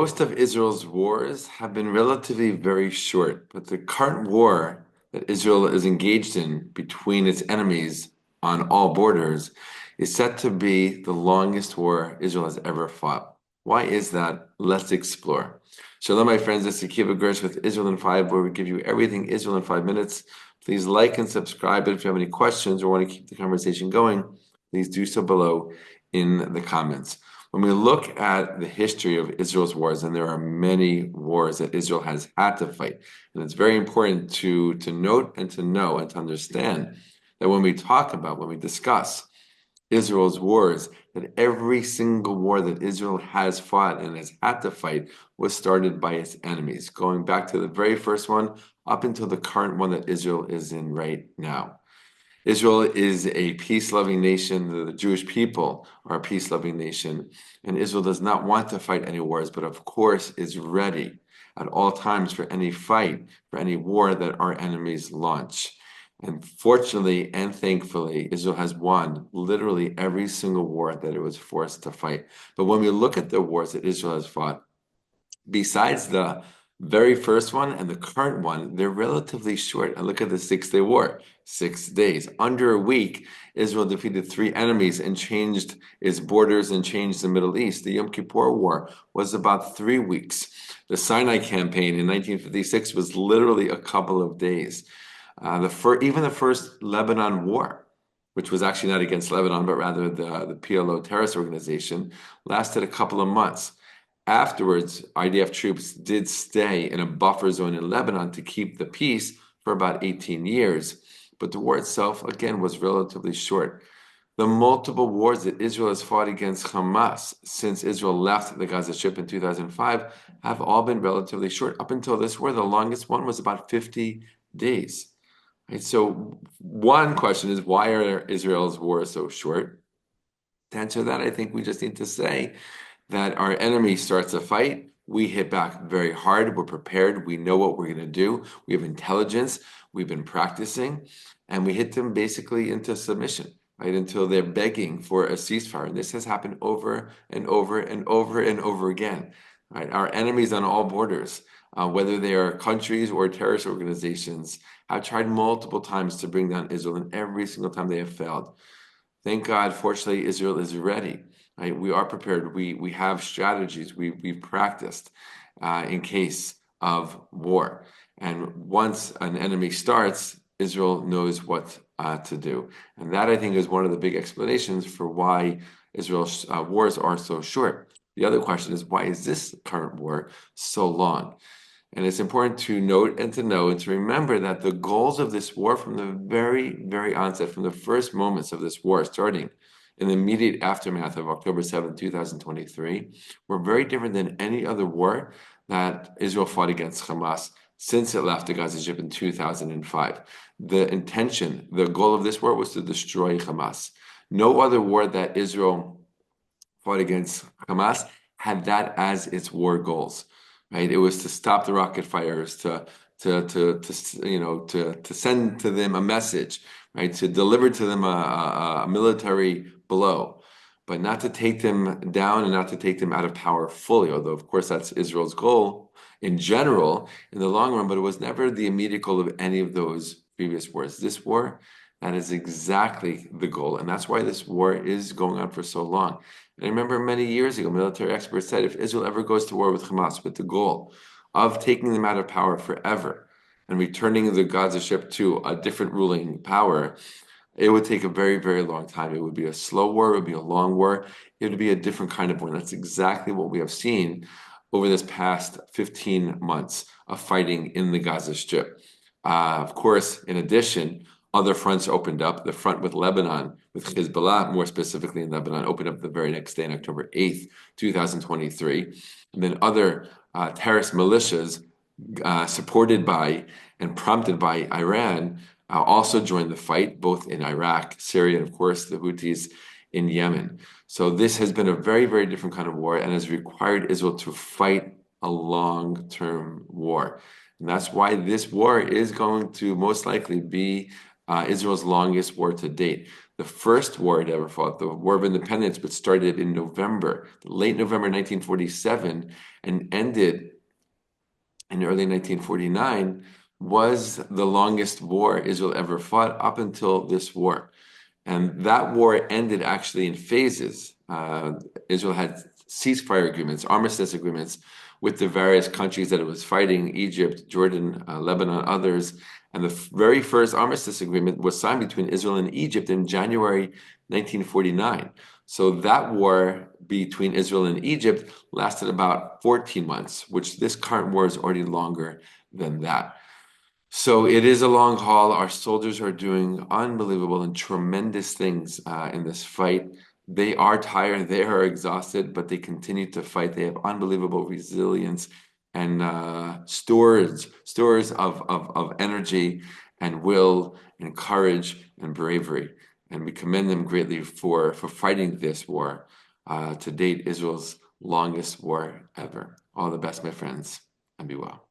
Most of Israel's wars have been relatively very short, but the current war that Israel is engaged in between its enemies on all borders is set to be the longest war Israel has ever fought. Why is that? Let's explore. Shalom, my friends. This is Akiva Gersh with Israel in 5, where we give you everything Israel in 5 minutes. Please like and subscribe. And if you have any questions or want to keep the conversation going, please do so below in the comments. When we look at the history of Israel's wars, and there are many wars that Israel has had to fight, and it's very important to note and to know and to understand that when we talk about, when we discuss Israel's wars, that every single war that Israel has fought and has had to fight was started by its enemies, going back to the very first one up until the current one that Israel is in right now. Israel is a peace-loving nation. The Jewish people are a peace-loving nation. And Israel does not want to fight any wars, but of course is ready at all times for any fight, for any war that our enemies launch. And fortunately and thankfully, Israel has won literally every single war that it was forced to fight. But when we look at the wars that Israel has fought, besides the very first one and the current one, they're relatively short. And look at the 6-day war, 6 days. Under a week, Israel defeated 3 enemies and changed its borders and changed the Middle East. The Yom Kippur War was about 3 weeks. The Sinai campaign in 1956 was literally a couple of days. Even the first Lebanon war, which was actually not against Lebanon, but rather the PLO terrorist organization, lasted a couple of months. Afterwards, IDF troops did stay in a buffer zone in Lebanon to keep the peace for about 18 years. But the war itself, again, was relatively short. The multiple wars that Israel has fought against Hamas since Israel left the Gaza Strip in 2005 have all been relatively short. Up until this war, the longest one was about 50 days. Right? So one question is, why are Israel's wars so short? To answer that, I think we just need to say that our enemy starts a fight, we hit back very hard, we're prepared, we know what we're going to do, we have intelligence, we've been practicing, and we hit them basically into submission, right, until they're begging for a ceasefire. And this has happened over and over and over and over again, right? Our enemies on all borders, whether they are countries or terrorist organizations, have tried multiple times to bring down Israel, and every single time they have failed. Thank God, fortunately, Israel is ready. Right? We are prepared. We have strategies. We've practiced in case of war. And once an enemy starts, Israel knows what to do. And that, I think, is one of the big explanations for why Israel's wars are so short. The other question is, why is this current war so long? And it's important to note and to know and to remember that the goals of this war from the very, very onset, from the first moments of this war starting in the immediate aftermath of October 7, 2023, were very different than any other war that Israel fought against Hamas since it left the Gaza Strip in 2005. The intention, the goal of this war was to destroy Hamas. No other war that Israel fought against Hamas had that as its war goals. Right? It was to stop the rocket fires, to send to them a message, right? To deliver to them a military blow, but not to take them down and not to take them out of power fully. Although, of course, that's Israel's goal in general in the long run, but it was never the immediate goal of any of those previous wars. This war, that is exactly the goal, and that's why this war is going on for so long. And I remember many years ago, military experts said if Israel ever goes to war with Hamas with the goal of taking them out of power forever and returning the Gaza Strip to a different ruling power, it would take a very, very long time. It would be a slow war, it would be a long war, it would be a different kind of war. And that's exactly what we have seen over this past 15 months of fighting in the Gaza Strip. Of course, in addition, other fronts opened up. The front with Lebanon, with Hezbollah, more specifically in Lebanon, opened up the very next day on October 8th, 2023. And then other terrorist militias supported by and prompted by Iran also joined the fight, both in Iraq, Syria, and of course the Houthis in Yemen. So this has been a very, very different kind of war and has required Israel to fight a long-term war. And that's why this war is going to most likely be Israel's longest war to date. The first war it ever fought, the War of Independence, which started in November, late November 1947, and ended in early 1949, was the longest war Israel ever fought up until this war. And that war ended actually in phases. Israel had ceasefire agreements, armistice agreements with the various countries that it was fighting, Egypt, Jordan, Lebanon, others. And the very first armistice agreement was signed between Israel and Egypt in January 1949. So that war between Israel and Egypt lasted about 14 months, which this current war is already longer than that. So it is a long haul. Our soldiers are doing unbelievable and tremendous things in this fight. They are tired, they are exhausted, but they continue to fight. They have unbelievable resilience and stores of energy and will and courage and bravery. And we commend them greatly for fighting this war. To date, Israel's longest war ever. All the best, my friends, and be well.